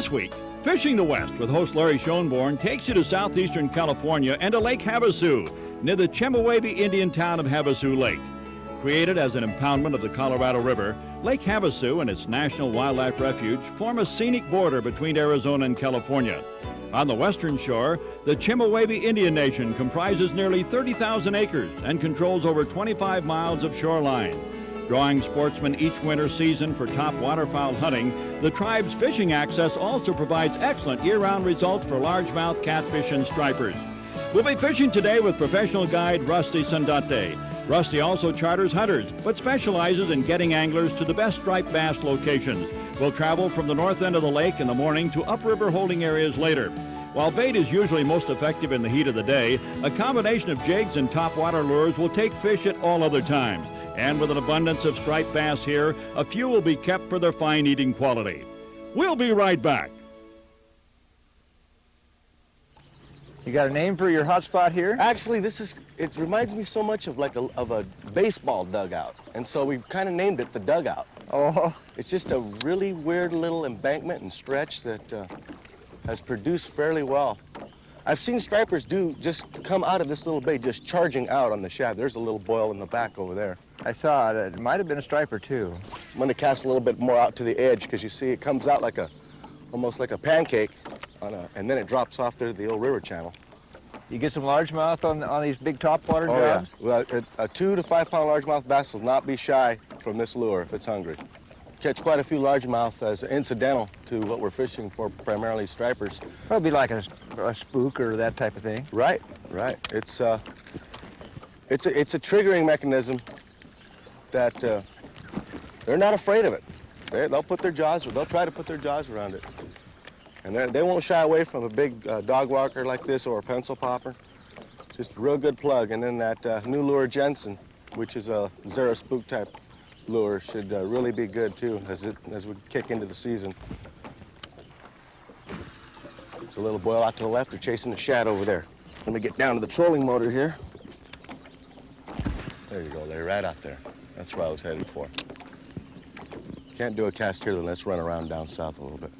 This week, Fishing the West with host Larry Schoenborn takes you to southeastern California and to Lake Havasu, near the Chemehuevi Indian town of Havasu Lake. Created as an impoundment of the Colorado River, Lake Havasu and its National Wildlife Refuge form a scenic border between Arizona and California. On the western shore, the Chemehuevi Indian Nation comprises nearly 30,000 acres and controls over 25 miles of shoreline. Drawing sportsmen each winter season for top waterfowl hunting, the tribe's fishing access also provides excellent year-round results for largemouth catfish and stripers. We'll be fishing today with professional guide Rusty Sandate. Rusty also charters hunters, but specializes in getting anglers to the best striped bass locations. We'll travel from the north end of the lake in the morning to upriver holding areas later. While bait is usually most effective in the heat of the day, a combination of jigs and topwater lures will take fish at all other times. And with an abundance of striped bass here, a few will be kept for their fine eating quality. We'll be right back. You got a name for your hot spot here? Actually, it reminds me so much of a baseball dugout. And so we've kind of named it the dugout. Oh. It's just a really weird little embankment and stretch that has produced fairly well. I've seen stripers just come out of this little bay just charging out on the shad. There's a little boil in the back over there. I saw it. It might have been a striper too. I'm going to cast a little bit more out to the edge because you see it comes out almost like a pancake, and then it drops off there to the old river channel. You get some largemouth on these big topwater jobs? Yeah. Well, a 2 to 5 pound largemouth bass will not be shy from this lure if it's hungry. Catch quite a few largemouth as incidental to what we're fishing for, primarily stripers. Probably like a spook or that type of thing. Right, right. It's a triggering mechanism that they're not afraid of it. They'll put their jaws, or they'll try to put their jaws around it. And they won't shy away from a big dog walker like this or a pencil popper. Just a real good plug. And then that new lure Jensen, which is a Zara spook type lure, should really be good too as we kick into the season. There's a little boil out to the left. They're chasing the shad over there. Let me get down to the trolling motor here. There you go, Larry, right out there. That's where I was headed for. Can't do a cast here, then let's run around down south a little bit.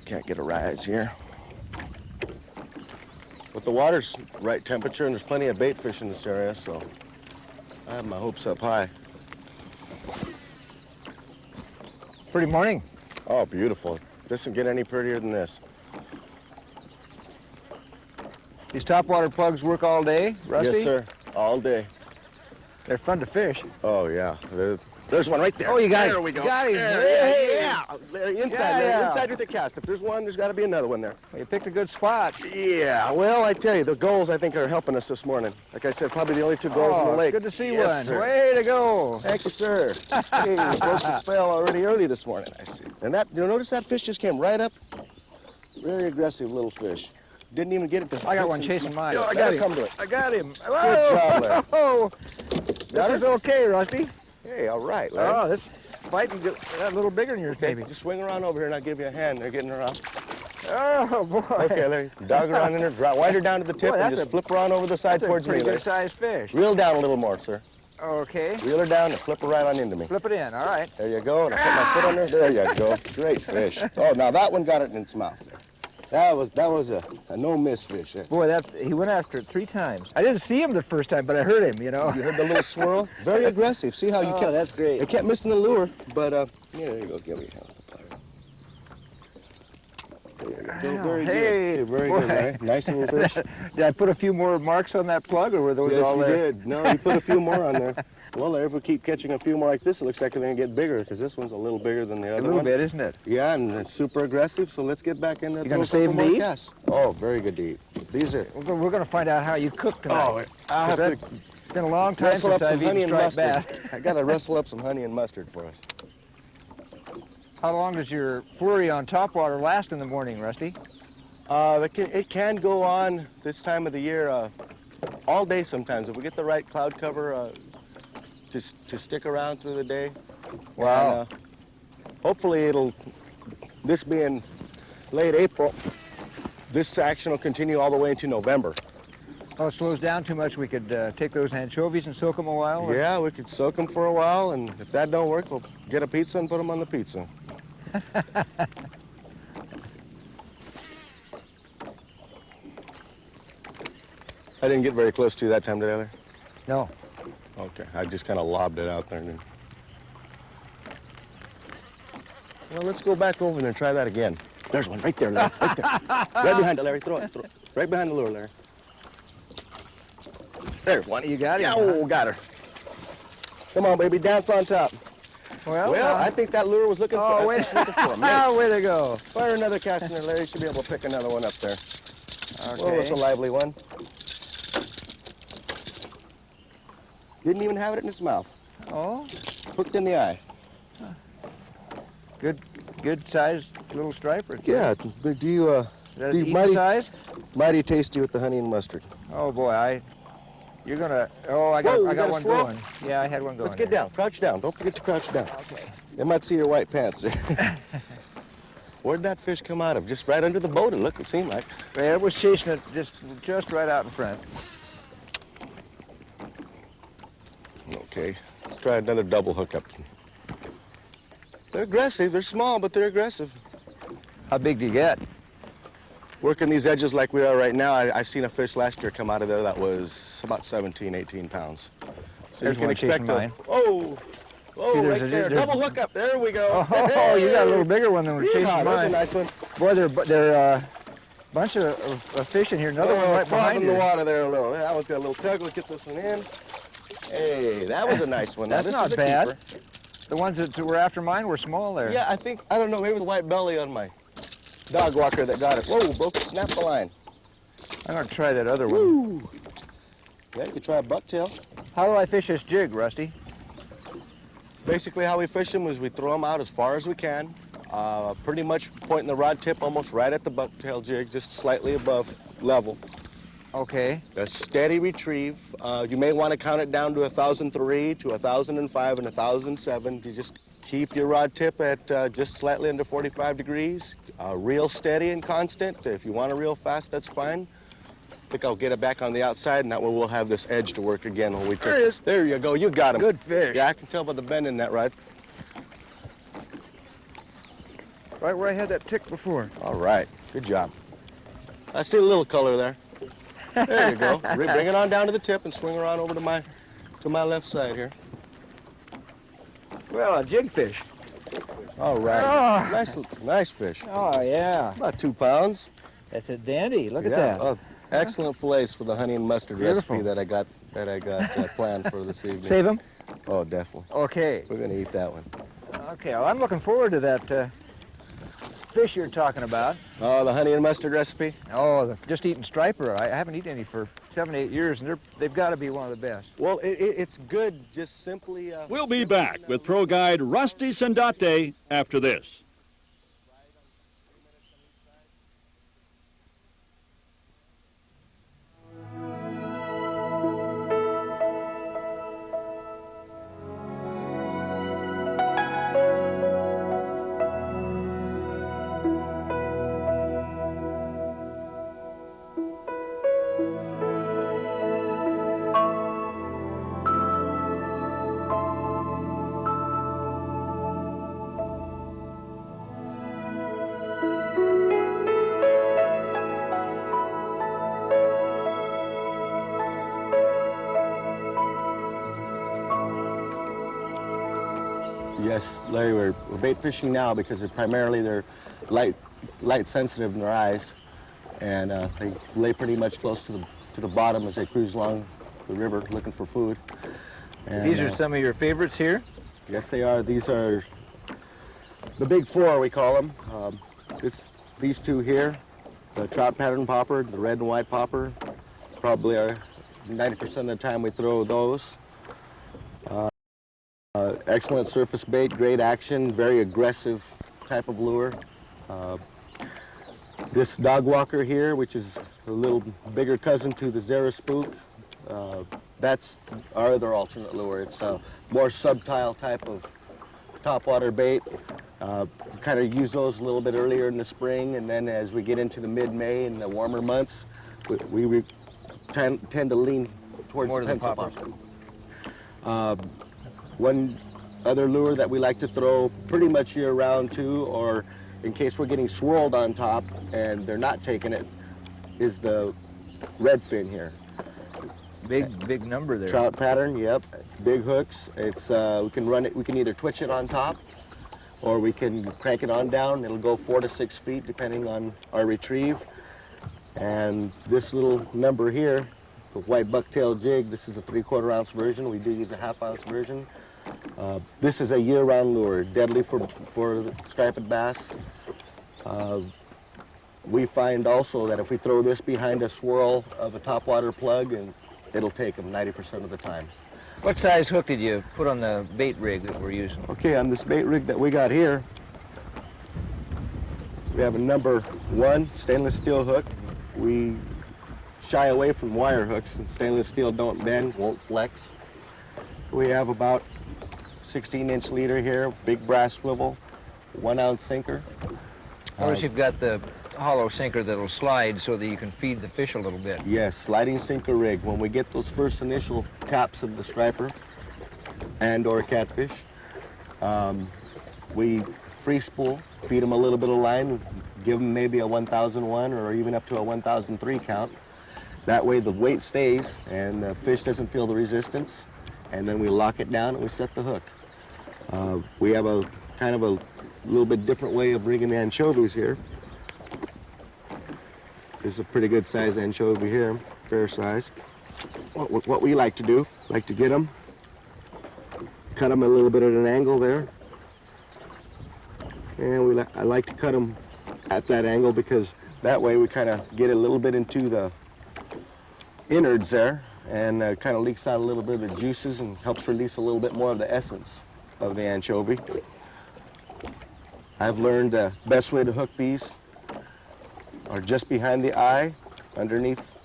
Can't get a rise here. But the water's right temperature and there's plenty of bait fish in this area, so I have my hopes up high. Pretty morning. Oh, beautiful. Doesn't get any prettier than this. These topwater plugs work all day, Rusty? Yes, sir. All day. They're fun to fish. Oh, yeah. There's one right there. Oh, you got there him. We go. Got him. Yeah. Inside, Yeah. inside with the cast. If there's one, there's got to be another one there. Well, you picked a good spot. Yeah. Well, I tell you, the gulls, I think, are helping us this morning. Like I said, probably the only 2 gulls in the lake. Good to see Yes, one. Sir. Way to go. Thank you, sir. Hey, you broke the spell already early this morning, I see. And you'll notice that fish just came right up. Very aggressive little fish. Didn't even get it to I got one chasing mine. I got him. Come to it. I got him. Good job, Larry. Oh, this is okay, Rusty. Hey, all right, Larry. Oh, this fighting a little bigger than yours, maybe. Just swing around over here and I'll give you a hand. They're getting her out. Oh, boy. Okay, Larry. Dog her on in her. Wind her down to the tip and just flip her on over the side towards me, Larry. That's a pretty good-sized fish. Reel down a little more, sir. Okay. Reel her down and flip her right on into me. Flip it in, all right. There you go. And I put my foot on her. There you go. Great fish. Oh, now that one got it in its mouth. That was a no-miss fish. Boy, he went after it 3 times. I didn't see him the first time, but I heard him, you know. You heard the little swirl? Very aggressive. See how you kept... that's great. It kept missing the lure, but, yeah, there you go. Give me a hand. There you go. Very good. Very good, Larry. Nice little fish. Did I put a few more marks on that plug, or were those all there? Yes, you did. No, you put a few more on there. Well, Larry, if we keep catching a few more like this, it looks like they're going to get bigger, because this one's a little bigger than the other one. A little bit, isn't it? Yeah, and it's super aggressive, so let's get back in there. You going to save them to eat? Oh, very good to eat. These are... We're going to find out how you cook tonight. Oh, I'll have to It's been a long time wrestle up since some I've honey eaten and striped mustard. bass. I got to wrestle up some honey and mustard for us. How long does your flurry on topwater last in the morning, Rusty? It can go on this time of the year all day sometimes. If we get the right cloud cover to stick around through the day. Wow. And, hopefully this being late April, this action will continue all the way into November. Oh, it slows down too much. We could take those anchovies and soak them a while? Or? Yeah, we could soak them for a while, and if that don't work, we'll get a pizza and put them on the pizza. I didn't get very close to you that time, did I, Larry? No. Okay, I just kind of lobbed it out there. And then... Well, let's go back over there and try that again. There's one right there, Larry, right there. Right behind it, Larry, throw it. Right behind the lure, Larry. There's one. You got it? Yeah, oh, got her. Come on, baby, dance on top. Well, I think that lure was looking for, wait. looking for him. Now, way to go. Fire another cast in there, Larry. You should be able to pick another one up there. Okay. Well, it's a lively one. Didn't even have it in its mouth. Oh, Hooked in the eye. good sized little striper. Yeah, but do you, Is that do you eating size? mighty tasty with the honey and mustard. Oh boy, you're gonna. Oh, I Whoa, you got got a one swirl? going. Yeah, I had one going. Let's get down. Crouch down. Don't forget to crouch down. Okay. They might see your white pants. Where'd that fish come out of? Just right under the boat, it seemed like. Yeah, it was chasing it just right out in front. Okay, let's try another double hookup. They're aggressive. They're small, but they're aggressive. How big do you get? Working these edges like we are right now, I've seen a fish last year come out of there that was about 17, 18 pounds. So There's you can one expect chasing mine. Oh, See, right there. Double hookup. There we go. Oh, you got a little bigger one than we're chasing Yeehaw, that's a mine. nice one. Boy, they're a bunch of fish in here. Another one right behind in the you. water there a little. That one's got a little tug. Let's get this one in. Hey, that was a nice one. That's now, this not is a bad. keeper. The ones that were after mine were small there. Yeah, I don't know, maybe the white belly on my dog walker that got it. Whoa, broke it, snapped the line. I'm gonna try that other one. Woo! Yeah, you could try a bucktail. How do I fish this jig, Rusty? Basically how we fish them is we throw them out as far as we can, pretty much pointing the rod tip almost right at the bucktail jig, just slightly above level. Okay. A steady retrieve. You may want to count it down to 1,003, to 1,005, and 1,007. You just keep your rod tip at just slightly under 45 degrees. Real steady and constant. If you want to reel fast, that's fine. I think I'll get it back on the outside, and that way we'll have this edge to work again when we There it is. There you go. You got him. Good fish. Yeah, I can tell by the bend in that rod. Right where I had that tick before. All right. Good job. I see a little color there. There you go. Bring it on down to the tip and swing around over to my left side here. Well, a jig fish. All right. Oh. Nice fish. Oh, yeah. About 2 pounds. That's a dandy. Look at Yeah. that. Oh, excellent fillets for the honey and mustard Beautiful. recipe that I got planned for this evening. Save them? Oh, definitely. Okay. We're gonna eat that one. Okay, well, I'm looking forward to that fish you're talking about. Oh, the honey and mustard recipe. Oh, just eating striper. I haven't eaten any for 7, 8 years, and they've got to be one of the best. Well, it's good. Just simply. We'll be back with pro guide Rusty Sandate after this. Yes, Larry, we're bait fishing now because they're light sensitive in their eyes, and they lay pretty much close to the bottom as they cruise along the river looking for food. And, These are some of your favorites here? Yes, they are. These are the big four, we call them. These two here, the trout pattern popper, the red and white popper, probably are 90% of the time we throw those. Excellent surface bait, great action, very aggressive type of lure. This dog walker here, which is a little bigger cousin to the Zara spook, that's our other alternate lure. It's a more subtile type of topwater bait. Kind of use those a little bit earlier in the spring, and then as we get into the mid-May and the warmer months, we tend to lean towards More the to the pencil poppers. popper. One other lure that we like to throw pretty much year-round too, or in case we're getting swirled on top and they're not taking it, is the redfin here. Big number there. Trout pattern, yep. Big hooks. It's we can run it. We can either twitch it on top, or we can crank it on down. It'll go 4 to 6 feet depending on our retrieve. And this little number here, the white bucktail jig, this is a 3/4 ounce version. We do use a 1/2 ounce version. This is a year-round lure, deadly for striped bass. We find also that if we throw this behind a swirl of a topwater plug, and it'll take them 90% of the time. What size hook did you put on the bait rig that we're using? Okay, on this bait rig that we got here, we have a number 1 stainless steel hook. We shy away from wire hooks, and stainless steel don't bend, won't flex. We have about 16-inch leader here, big brass swivel, 1 ounce sinker. Notice you've got the hollow sinker that'll slide so that you can feed the fish a little bit. Yes, sliding sinker rig. When we get those first initial taps of the striper and or catfish, we free spool, feed them a little bit of line, give them maybe a 1001 or even up to a 1003 count. That way the weight stays and the fish doesn't feel the resistance, and then we lock it down and we set the hook. We have a kind of a little bit different way of rigging the anchovies here. This is a pretty good size anchovy here, fair size. What we like to do, like to get them, cut them a little bit at an angle there. And I like to cut them at that angle because that way we kind of get a little bit into the innards there, and kind of leaks out a little bit of the juices and helps release a little bit more of the essence of the anchovy. I've learned the best way to hook these are just behind the eye, underneath.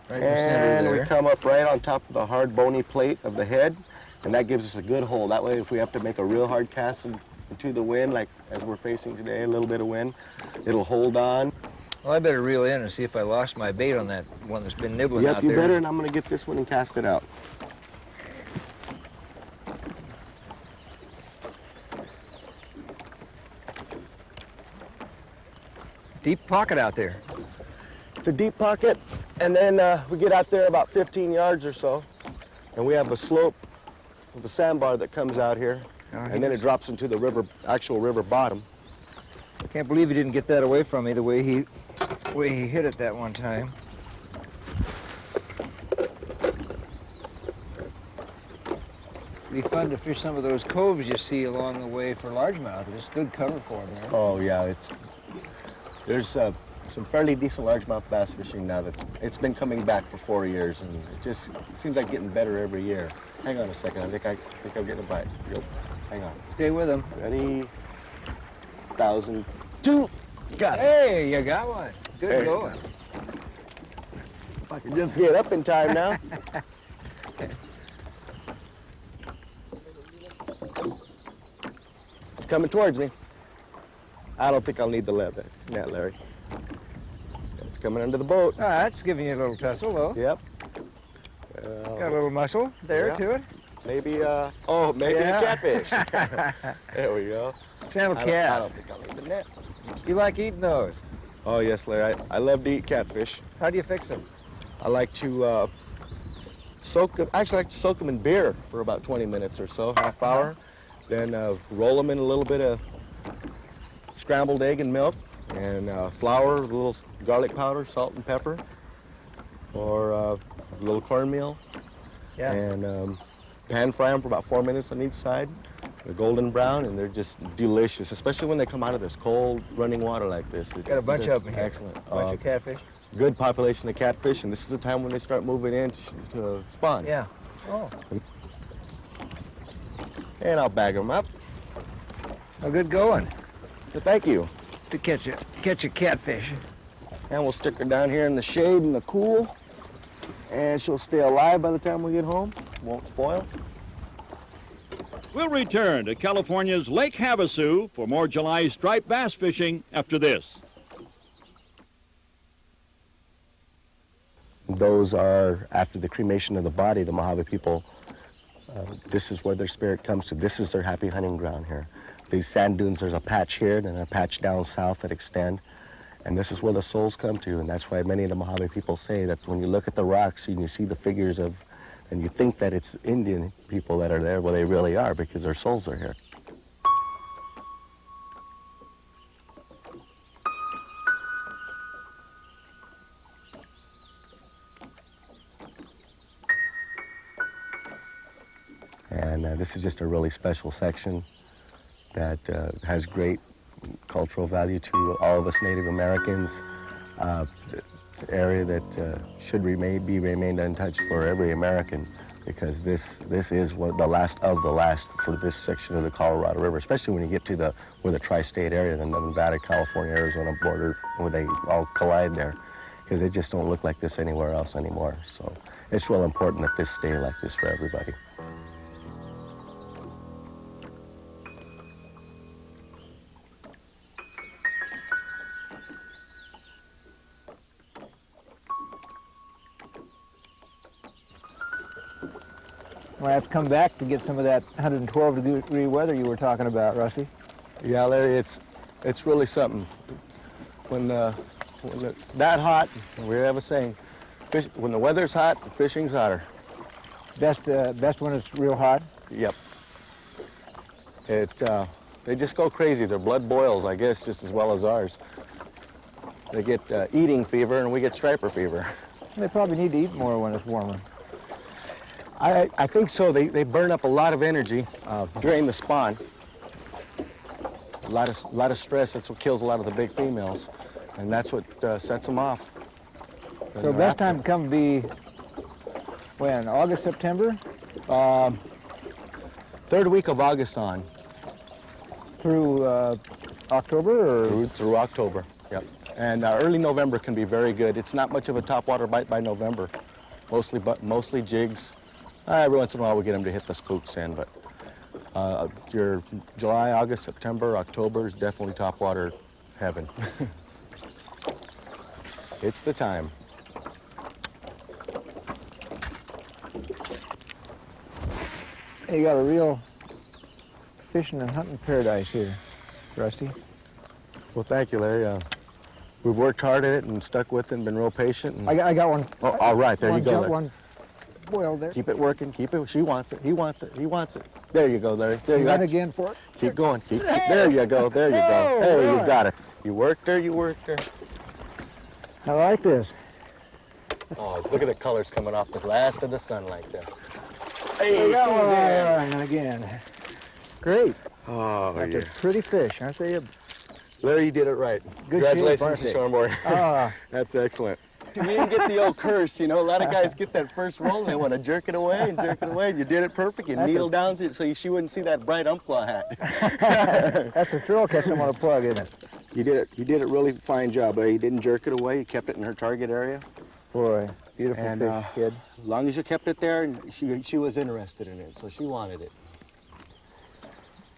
Right in the center And we there. come up right on top of the hard bony plate of the head, and that gives us a good hold. That way if we have to make a real hard cast into the wind, like as we're facing today, a little bit of wind, it'll hold on. Well, I better reel in and see if I lost my bait on that one that's been nibbling out Yep, you there. better, and I'm gonna get this one and cast it out. Deep pocket out there. It's a deep pocket, and then we get out there about 15 yards or so, and we have a slope of a sandbar that comes out here, and then it drops into the river, actual river bottom. I can't believe he didn't get that away from me the way he hit it that one time. It'd be fun to fish some of those coves you see along the way for largemouth. There's good cover for them there. Oh yeah, there's some fairly decent largemouth bass fishing now. It's been coming back for 4 years, and it seems like getting better every year. Hang on a second, I think I'm getting a bite. Yep. Hang on. Stay with him. Ready? 1,002. Got it. Hey, you got one. Good Hey. going. If I can just get up in time now. It's coming towards me. I don't think I'll need the net, Larry. It's coming under the boat. Oh, that's giving you a little tussle, though. Yep. Got a little muscle there Yeah. to it. Maybe, maybe Yeah. a catfish. There we go. Channel I cat. don't think I'll need the net. You like eating those? Oh, yes, Larry. I love to eat catfish. How do you fix them? I like to soak them. Actually, I like to soak them in beer for about 20 minutes or so, half hour. Then roll them in a little bit of scrambled egg and milk, and flour, a little garlic powder, salt and pepper, or a little cornmeal. Yeah. And pan fry them for about 4 minutes on each side. They're golden brown, and they're just delicious, especially when they come out of this cold running water like this. It's Got a bunch just of them here. excellent. A bunch of catfish. Good population of catfish, and this is the time when they start moving in to spawn. Yeah. Oh. And I'll bag them up. Well, good going So thank you. to catch a catfish. And we'll stick her down here in the shade in the cool, and she'll stay alive by the time we get home. Won't spoil. We'll return to California's Lake Havasu for more July striped bass fishing after this. Those are, after the cremation of the body, the Mojave people This is where their spirit comes to. This is their happy hunting ground here. These sand dunes, there's a patch here and a patch down south that extend. And this is where the souls come to. And that's why many of the Mojave people say that when you look at the rocks and you see the figures of, and you think that it's Indian people that are there, well, they really are, because their souls are here. And this is just a really special section that has great cultural value to all of us Native Americans. It's an area that should be remained untouched for every American, because this is the last of the last for this section of the Colorado River, especially when you get to where the tri-state area, the Nevada, California, Arizona border, where they all collide there, because they just don't look like this anywhere else anymore. So it's real important that this stay like this for everybody. We'll have to come back to get some of that 112-degree weather you were talking about, Rusty. Yeah, Larry, it's really something. When it's that hot, we have a saying, when the weather's hot, the fishing's hotter. Best when it's real hot? Yep. They just go crazy. Their blood boils, I guess, just as well as ours. They get eating fever, and we get striper fever. They probably need to eat more when it's warmer. I think so. They burn up a lot of energy during the spawn. A lot of stress. That's what kills a lot of the big females, and that's what sets them off. So best time to come would be when? August, September? Third week of August on. Through October, or? Through October, yep. And early November can be very good. It's not much of a topwater bite by November. Mostly jigs. Every once in a while we get them to hit the spooks in, but your July, August, September, October is definitely topwater heaven. It's the time. You got a real fishing and hunting paradise here, Rusty. Well, thank you, Larry. We've worked hard at it and stuck with it and been real patient. And... I got one. Oh, all right, there you go. One boiled there. Keep it working, keep it. She wants it, he wants it, he wants it. There you go, Larry. There you go. Run again for it. Keep going. There you go, there you go. Hey, you got it. You worked her, you worked her. I like this. Oh, look at the colors coming off the last of the sunlight there. Hey, Hey, and again. Great. Oh, That's yeah. a pretty fish. I say, Larry, you did it right. Good Congratulations, shape, Mr. Shoremore. ah, That's excellent. You didn't get the old curse, you know. A lot of guys get that first roll and they want to jerk it away and jerk it away. You did it perfect. You kneeled down so she wouldn't see that bright umpqua hat. that's a thrill catching on a plug, isn't it? You did it really fine job, Larry. You didn't jerk it away. You kept it in her target area. Boy, beautiful And, fish, kid. As long as you kept it there, and she was interested in it, so she wanted it.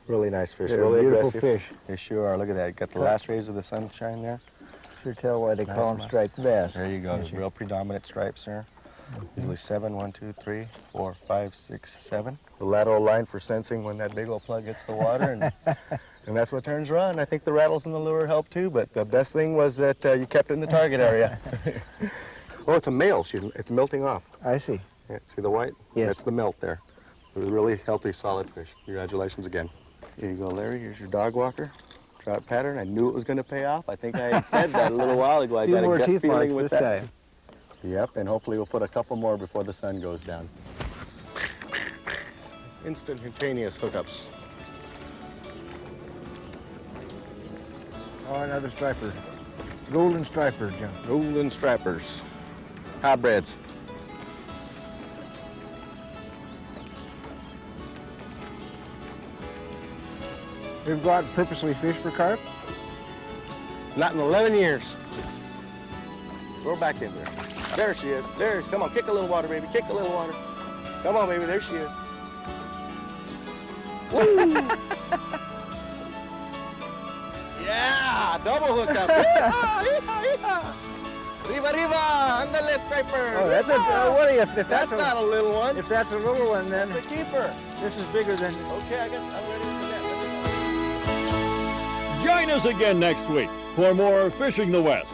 Really nice fish, They're really beautiful aggressive. fish. They sure are. Look at that. Got the last rays of the sunshine there. Sure tell why they Nice call them one. striped bass. There you go. There's real predominant stripes there. Usually 7, 1, 2, 3, 4, 5, 6, 7. The lateral line for sensing when that big old plug hits the water, and that's what turns her on. I think the rattles in the lure help too, but the best thing was that you kept it in the target area. Oh, it's a male. It's melting off. I see. Yeah, see the white? Yes. That's the melt there. It was a really healthy, solid fish. Congratulations again. Here you go, Larry. Here's your dog walker. Trout pattern. I knew it was going to pay off. I think I had said that a little while ago. I Few got a more gut teeth feeling marks with this that. time. Yep, and hopefully we'll put a couple more before the sun goes down. Instantaneous hookups. Oh, another striper. Golden striper, John. Golden stripers. Hybrids. We've got purposely fished for carp. Not in 11 years. Throw her back in there. There she is. There. Come on, kick a little water, baby. Kick a little water. Come on, baby. There she is. Woo! Yeah, double hookup. Yeehaw, yeehaw, yeehaw. Riva, riva! Andale, striper! Oh, that's a, what if That's that's not a little one. if that's a little one, then That's a keeper. this is bigger than. Okay, I guess I'm ready for that. Join us again next week for more Fishing the West.